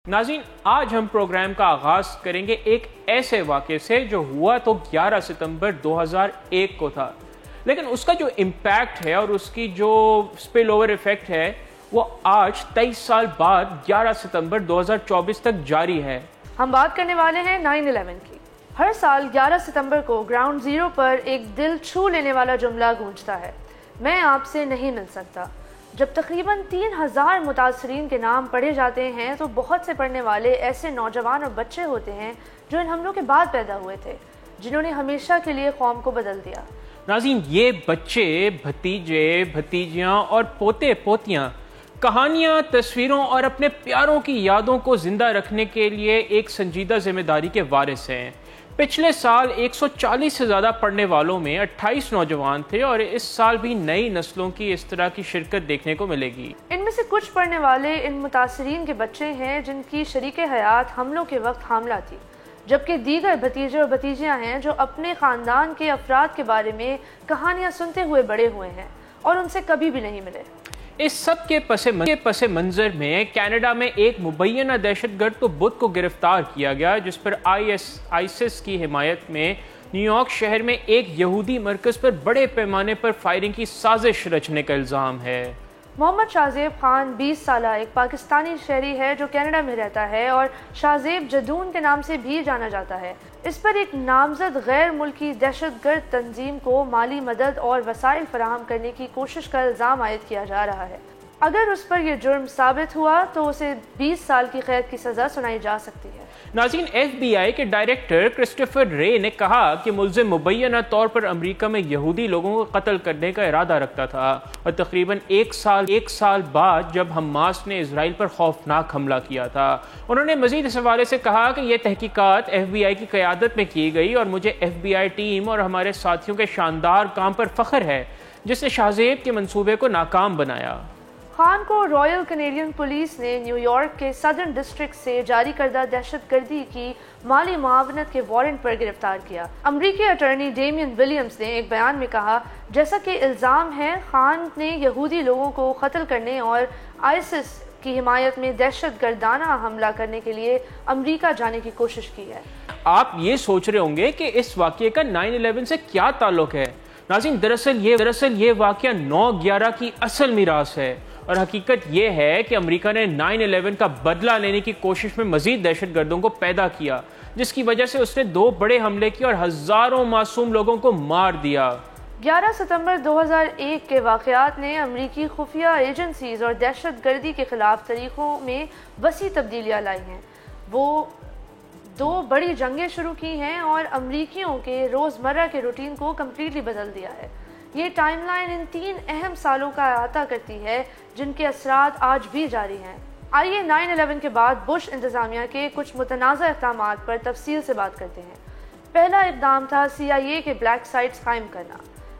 ناظرین، آج ہم پروگرام کا آغاز کریں گے ایک ایسے واقعے سے جو ہوا تو 11 ستمبر 2001 کو تھا، لیکن اس کا جو امپیکٹ ہے اور اس کی جو سپل اوور ایفیکٹ ہے وہ آج 23 سال بعد 11 ستمبر 2024 تک جاری ہے۔ ہم بات کرنے والے ہیں 9/11 کی۔ ہر سال 11 ستمبر کو گراؤنڈ زیرو پر ایک دل چھو لینے والا جملہ گونجتا ہے، میں آپ سے نہیں مل سکتا۔ جب تقریباً 3000 متاثرین کے نام پڑھے جاتے ہیں تو بہت سے پڑھنے والے ایسے نوجوان اور بچے ہوتے ہیں جو ان حملوں کے بعد پیدا ہوئے تھے، جنہوں نے ہمیشہ کے لیے قوم کو بدل دیا۔ ناظرین، یہ بچے، بھتیجے، بھتیجیاں اور پوتے پوتیاں کہانیاں، تصویروں اور اپنے پیاروں کی یادوں کو زندہ رکھنے کے لیے ایک سنجیدہ ذمہ داری کے وارث ہیں۔ پچھلے سال 140 سے زیادہ پڑھنے والوں میں 28 نوجوان تھے اور اس سال بھی نئی نسلوں کی اس طرح کی شرکت دیکھنے کو ملے گی۔ ان میں سے کچھ پڑھنے والے ان متاثرین کے بچے ہیں جن کی شریک حیات حملوں کے وقت حاملہ تھی، جبکہ دیگر بھتیجے اور بھتیجیاں ہیں جو اپنے خاندان کے افراد کے بارے میں کہانیاں سنتے ہوئے بڑے ہوئے ہیں اور ان سے کبھی بھی نہیں ملے۔ اس سب کے پس منظر میں کینیڈا میں ایک مبینہ دہشت گرد کو بدھ کو گرفتار کیا گیا، جس پر آئیسس کی حمایت میں نیو یارک شہر میں ایک یہودی مرکز پر بڑے پیمانے پر فائرنگ کی سازش رچنے کا الزام ہے۔ محمد شاہزیب خان 20 سالہ ایک پاکستانی شہری ہے جو کینیڈا میں رہتا ہے اور شاہزیب جدون کے نام سے بھی جانا جاتا ہے۔ اس پر ایک نامزد غیر ملکی دہشت گرد تنظیم کو مالی مدد اور وسائل فراہم کرنے کی کوشش کا الزام عائد کیا جا رہا ہے۔ اگر اس پر یہ جرم ثابت ہوا تو اسے 20 سال کی قید کی سزا سنائی جا سکتی ہے۔ ناظرین، FBI کے ڈائریکٹر کرسٹوفر رے نے کہا کہ ملزم مبینہ طور پر امریکہ میں یہودی لوگوں کو قتل کرنے کا ارادہ رکھتا تھا اور تقریباً ایک سال بعد جب حماس نے اسرائیل پر خوفناک حملہ کیا تھا۔ انہوں نے مزید اس حوالے سے کہا کہ یہ تحقیقات FBI کی قیادت میں کی گئی اور مجھے FBI ٹیم اور ہمارے ساتھیوں کے شاندار کام پر فخر ہے جس نے شاہزیب کے منصوبے کو ناکام بنایا۔ خان کو رائل کینیڈین پولیس نے نیو یارک کے صدرن ڈسٹرکٹ سے جاری کردہ دہشت گردی کی مالی معاونت کے وارنٹ پر گرفتار کیا۔ امریکی اٹارنی ڈیمین ولیمز نے ایک بیان میں کہا، جیسا کہ الزام ہے، خان نے یہودی لوگوں کو قتل کرنے اور آئیسس کی حمایت میں دہشت گردانہ حملہ کرنے کے لیے امریکہ جانے کی کوشش کی ہے۔ آپ یہ سوچ رہے ہوں گے کہ اس واقعے کا 9/11 سے کیا تعلق ہے؟ ناظرین، دراصل یہ واقعہ 9/11 کی اصل میراث ہے اور حقیقت یہ ہے کہ امریکہ نے 9/11 کا بدلہ لینے کی کوشش میں مزید دہشت گردوں کو پیدا کیا، جس کی وجہ سے اس نے 2 بڑے حملے کیے اور ہزاروں معصوم لوگوں کو مار دیا۔ 11 ستمبر 2001 کے واقعات نے امریکی خفیہ ایجنسیز اور دہشت گردی کے خلاف طریقوں میں وسیع تبدیلیاں لائی ہیں۔ وہ 2 بڑی جنگیں شروع کی ہیں اور امریکیوں کے روزمرہ کے روٹین کو کمپلیٹلی بدل دیا ہے۔ یہ ٹائم لائن ان 3 اہم سالوں کا احاطہ کرتی ہے جن کے اثرات آج بھی جاری ہیں۔ آئیے 9/11 کے بعد بش انتظامیہ کے کچھ متنازع اقدامات پر تفصیل سے بات کرتے ہیں۔ پہلا اقدام تھا CIA کے بلیک سائٹس قائم کرنا۔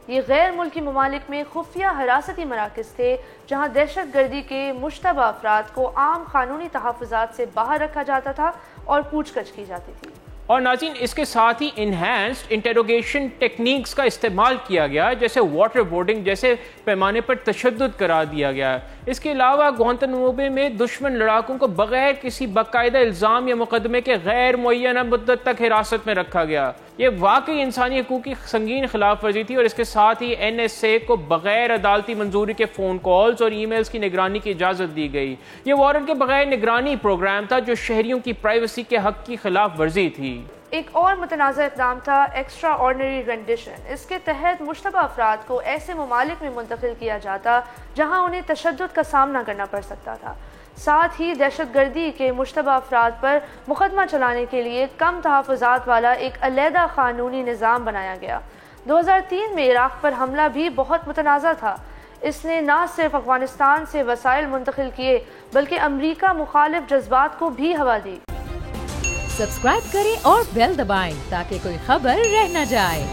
یہ غیر ملکی ممالک میں خفیہ حراستی مراکز تھے جہاں دہشت گردی کے مشتبہ افراد کو عام قانونی تحفظات سے باہر رکھا جاتا تھا اور پوچھ گچھ کی جاتی تھی۔ اور ناظرین، اس کے ساتھ ہی انہینسڈ انٹروگیشن ٹیکنیکس کا استعمال کیا گیا، جیسے واٹر بورڈنگ جیسے پیمانے پر تشدد قرار دیا گیا۔ اس کے علاوہ گوانتانامو بے میں دشمن لڑاکوں کو بغیر کسی باقاعدہ الزام یا مقدمے کے غیر معینہ مدت تک حراست میں رکھا گیا۔ یہ واقعی انسانی حقوق کی سنگین خلاف ورزی تھی اور اس کے ساتھ ہی NSA کو بغیر عدالتی منظوری کے فون کالز اور ای میلز کی نگرانی کی اجازت دی گئی۔ یہ وارنٹ کے بغیر نگرانی پروگرام تھا جو شہریوں کی پرائیویسی کے حق کی خلاف ورزی تھی۔ ایک اور متنازع اقدام تھا ایکسٹرا آرڈنری رینڈیشن۔ اس کے تحت مشتبہ افراد کو ایسے ممالک میں منتقل کیا جاتا جہاں انہیں تشدد کا سامنا کرنا پڑ سکتا تھا۔ ساتھ ہی دہشت گردی کے مشتبہ افراد پر مقدمہ چلانے کے لیے کم تحفظات والا ایک علیحدہ قانونی نظام بنایا گیا۔ 2003 میں عراق پر حملہ بھی بہت متنازع تھا۔ اس نے نہ صرف افغانستان سے وسائل منتقل کیے بلکہ امریکہ مخالف جذبات کو بھی ہوا دی۔ سبسکرائب کریں اور بیل دبائیں تاکہ کوئی خبر رہ نہ جائے۔